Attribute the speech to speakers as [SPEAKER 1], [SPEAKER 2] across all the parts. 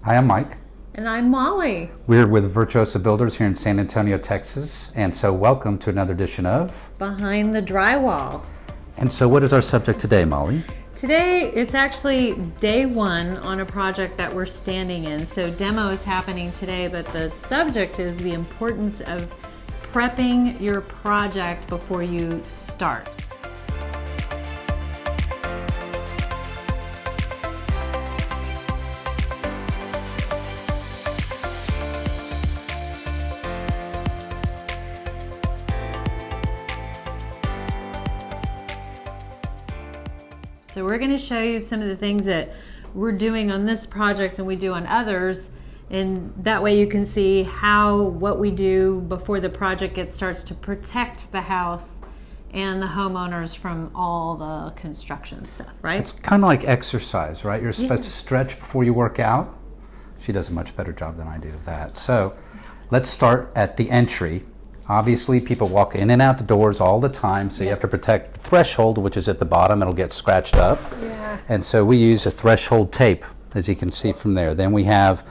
[SPEAKER 1] Hi, I'm Mike.
[SPEAKER 2] And I'm Molly.
[SPEAKER 1] We're with Virtuoso Builders here in San Antonio, Texas. And so welcome to another edition of
[SPEAKER 2] Behind the Drywall.
[SPEAKER 1] And so what is our subject today, Molly?
[SPEAKER 2] Today, it's actually day one on a project that we're standing in. So demo is happening today, but the subject is the importance of prepping your project before you start. So we're going to show you some of the things that we're doing on this project and we do on others, and that way you can see what we do before the project starts to protect the house and the homeowners from all the construction stuff, right?
[SPEAKER 1] It's kind of like exercise, right? You're supposed to stretch before you work out. She does a much better job than I do of that. So let's start at the entry. Obviously, people walk in and out the doors all the time, so you have to protect the threshold, which is at the bottom. It'll get scratched up.
[SPEAKER 2] Yeah.
[SPEAKER 1] And so we use a threshold tape, as you can see from there. Then we have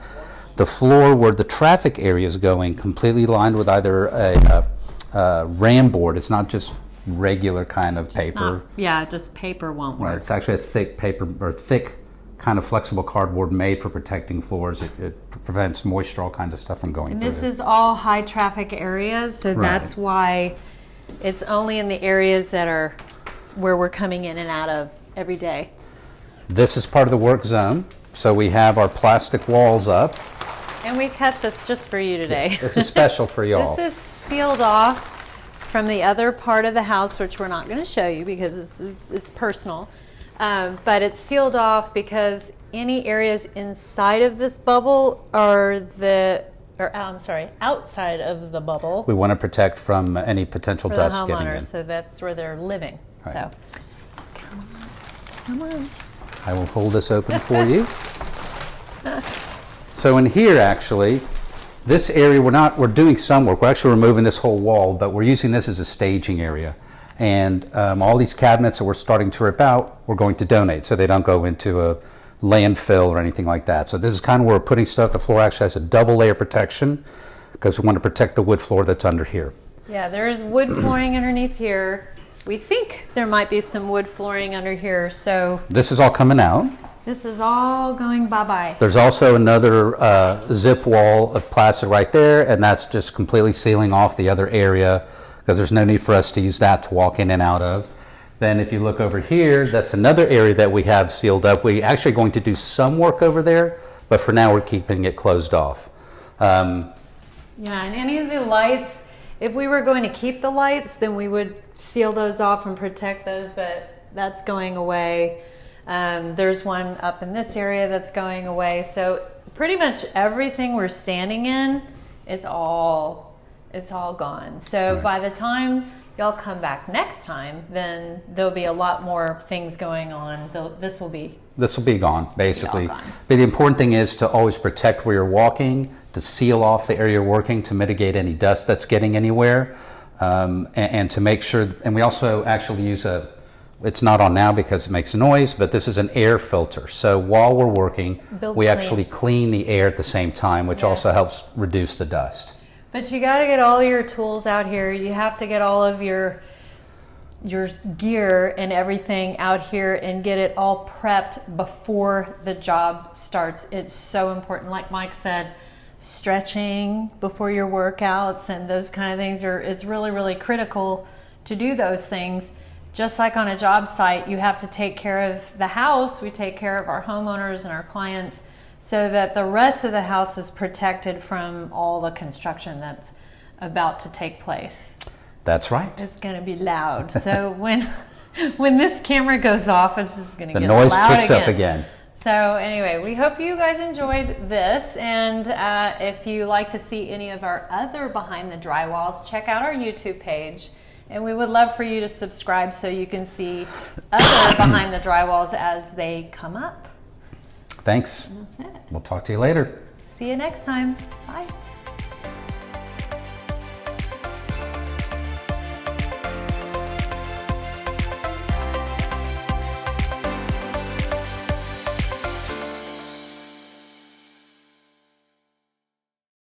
[SPEAKER 1] the floor where the traffic area is going, completely lined with either a ram board. It's not just regular kind of paper.
[SPEAKER 2] Just paper won't work.
[SPEAKER 1] Right, it's actually a thick paper, or thick kind of flexible cardboard made for protecting floors. It prevents moisture, all kinds of stuff from going
[SPEAKER 2] And
[SPEAKER 1] through
[SPEAKER 2] this
[SPEAKER 1] it.
[SPEAKER 2] is all high traffic areas, so that's why it's only in the areas that are where we're coming in and out of every day.
[SPEAKER 1] This is part of the work zone, so we have our plastic walls up.
[SPEAKER 2] And we cut this just for you today.
[SPEAKER 1] This is special for y'all.
[SPEAKER 2] This is sealed off from the other part of the house, which we're not going to show you because it's personal. But it's sealed off because any areas inside of this bubble outside of the bubble.
[SPEAKER 1] We want to protect from any potential
[SPEAKER 2] for
[SPEAKER 1] dust
[SPEAKER 2] the
[SPEAKER 1] getting in.
[SPEAKER 2] homeowners, so that's where they're living.
[SPEAKER 1] Right.
[SPEAKER 2] So, come on.
[SPEAKER 1] I will hold this open for you. So in here, actually, this area, we're doing some work. We're actually removing this whole wall, but we're using this as a staging area. And all these cabinets that we're starting to rip out, we're going to donate so they don't go into a landfill or anything like that. So this is kind of where we're putting stuff. The floor actually has a double layer protection because we want to protect the wood floor that's under here.
[SPEAKER 2] Yeah, there's wood flooring underneath here. We think there might be some wood flooring under here, so
[SPEAKER 1] This is all coming out.
[SPEAKER 2] this is all going bye-bye.
[SPEAKER 1] There's also another zip wall of plastic right there, and that's just completely sealing off the other area because there's no need for us to use that to walk in and out of. Then if you look over here, that's another area that we have sealed up. We actually going to do some work over there, but for now we're keeping it closed off.
[SPEAKER 2] Yeah, and any of the lights, if we were going to keep the lights, then we would seal those off and protect those, but that's going away. There's one up in this area that's going away. So pretty much everything we're standing in, it's all gone. So by the time y'all come back next time, then there'll be a lot more things going on. This will be
[SPEAKER 1] gone, basically.
[SPEAKER 2] gone.
[SPEAKER 1] But the important thing is to always protect where you're walking, to seal off the area you're working, to mitigate any dust that's getting anywhere, and to make sure. And we also actually use it's not on now because it makes noise, but this is an air filter. So while we're working, we actually clean the air at the same time, which also helps reduce the dust.
[SPEAKER 2] But you got to get all your tools out here. You have to get all of your gear and everything out here and get it all prepped before the job starts. It's so important. Like Mike said, stretching before your workouts and those kind of things it's really, really critical to do those things. Just like on a job site, you have to take care of the house. We take care of our homeowners and our clients so that the rest of the house is protected from all the construction that's about to take place.
[SPEAKER 1] That's right.
[SPEAKER 2] It's going to be loud. So when this camera goes off, this is going to get
[SPEAKER 1] loud. The noise
[SPEAKER 2] loud
[SPEAKER 1] kicks up again.
[SPEAKER 2] So anyway, we hope you guys enjoyed this. And if you like to see any of our other Behind the Drywalls, check out our YouTube page. And we would love for you to subscribe so you can see other Behind the Drywalls as they come up.
[SPEAKER 1] Thanks.
[SPEAKER 2] And that's it.
[SPEAKER 1] We'll talk to you later.
[SPEAKER 2] See you next time. Bye.